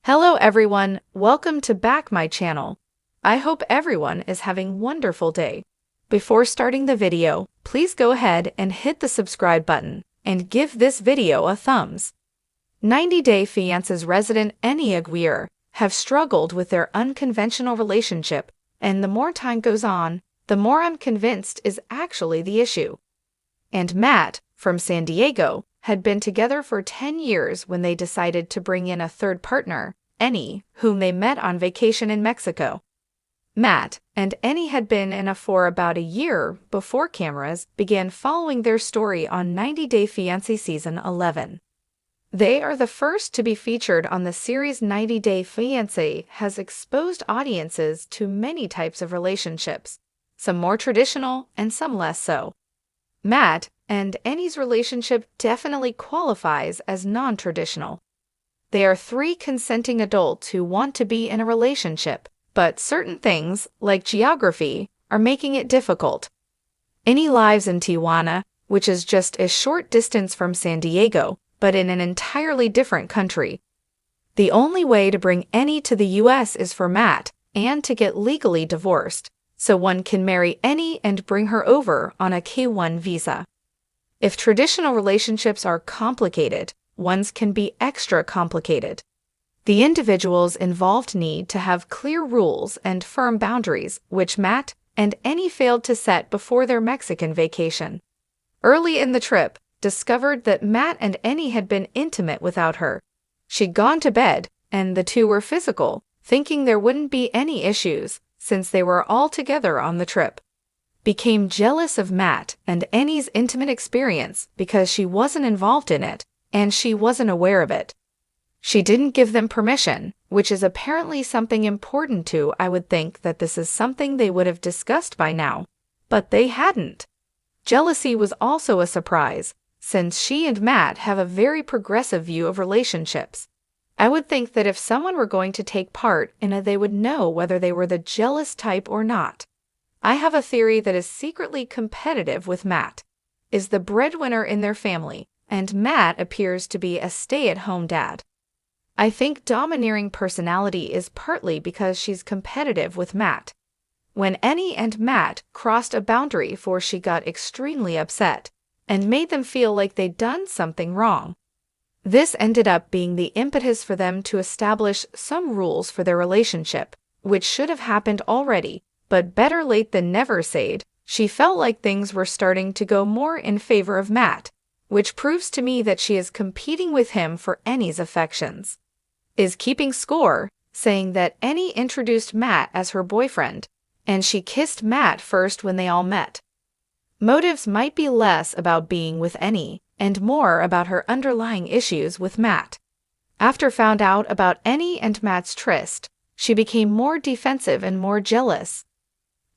Hello everyone, welcome to back my channel. I hope everyone is having wonderful day. Before starting the video, please go ahead and hit the subscribe button and give this video a thumbs. 90 Day Fiance's resident Annie Aguirre have struggled with their unconventional relationship, and the more time goes on, the more I'm convinced is actually the issue. And Matt, from San Diego, had been together for 10 years when they decided to bring in a third partner, Annie, whom they met on vacation in Mexico. Matt and Annie had been in for about a year before cameras began following their story on 90 Day Fiancé Season 11. They are the first to be featured on the series. 90 Day Fiancé has exposed audiences to many types of relationships, some more traditional and some less so. Matt and Annie's relationship definitely qualifies as non-traditional. They are three consenting adults who want to be in a relationship, but certain things, like geography, are making it difficult. Annie lives in Tijuana, which is just a short distance from San Diego, but in an entirely different country. The only way to bring Annie to the US is for Matt and to get legally divorced, so one can marry Annie and bring her over on a K-1 visa. If traditional relationships are complicated, ones can be extra complicated. The individuals involved need to have clear rules and firm boundaries, which Matt and Annie failed to set before their Mexican vacation. Early in the trip, discovered that Matt and Annie had been intimate without her. She'd gone to bed, and the two were physical, thinking there wouldn't be any issues, since they were all together on the trip. Became jealous of Matt and Annie's intimate experience because she wasn't involved in it, and she wasn't aware of it. She didn't give them permission, which is apparently something important too. I would think that this is something they would have discussed by now, but they hadn't. Jealousy was also a surprise, since she and Matt have a very progressive view of relationships. I would think that if someone were going to take part in it, they would know whether they were the jealous type or not. I have a theory that is secretly competitive with Matt, is the breadwinner in their family, and Matt appears to be a stay-at-home dad. I think domineering personality is partly because she's competitive with Matt. When Annie and Matt crossed a boundary, for she got extremely upset and made them feel like they'd done something wrong. This ended up being the impetus for them to establish some rules for their relationship, which should have happened already, but better late than never. Said she felt like things were starting to go more in favor of Matt, which proves to me that she is competing with him for Annie's affections. Is keeping score, saying that Annie introduced Matt as her boyfriend, and she kissed Matt first when they all met. Motives might be less about being with Annie and more about her underlying issues with Matt. After found out about Annie and Matt's tryst, she became more defensive and more jealous.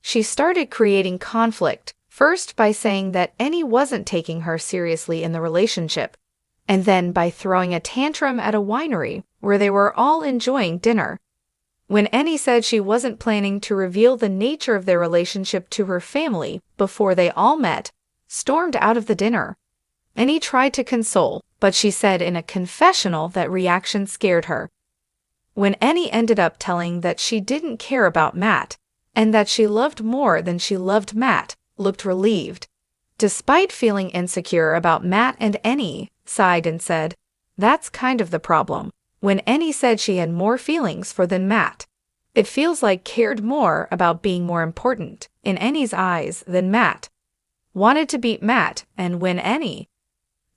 She started creating conflict, first by saying that Annie wasn't taking her seriously in the relationship, and then by throwing a tantrum at a winery where they were all enjoying dinner. When Annie said she wasn't planning to reveal the nature of their relationship to her family before they all met, stormed out of the dinner. Annie tried to console, but she said in a confessional that reaction scared her. When Annie ended up telling that she didn't care about Matt, and that she loved more than she loved Matt, looked relieved. Despite feeling insecure about Matt and Annie, sighed and said, "That's kind of the problem." When Annie said she had more feelings for than Matt, it feels like cared more about being more important, in Annie's eyes, than Matt. Wanted to beat Matt and win Annie.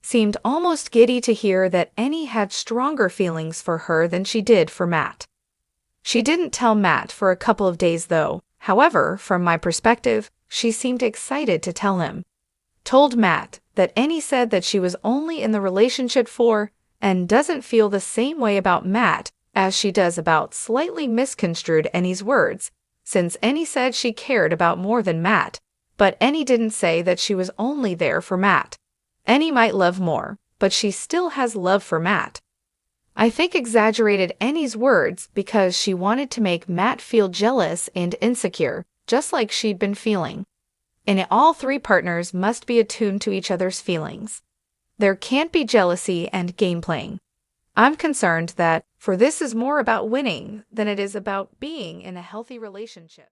Seemed almost giddy to hear that Annie had stronger feelings for her than she did for Matt. She didn't tell Matt for a couple of days though. However, from my perspective, she seemed excited to tell him. Told Matt that Annie said that she was only in the relationship for, and doesn't feel the same way about Matt as she does about. Slightly misconstrued Annie's words, since Annie said she cared about more than Matt, but Annie didn't say that she was only there for Matt. Annie might love more, but she still has love for Matt. I think exaggerated Annie's words because she wanted to make Matt feel jealous and insecure, just like she'd been feeling. And all three partners must be attuned to each other's feelings. There can't be jealousy and game playing. I'm concerned that, for this is more about winning than it is about being in a healthy relationship.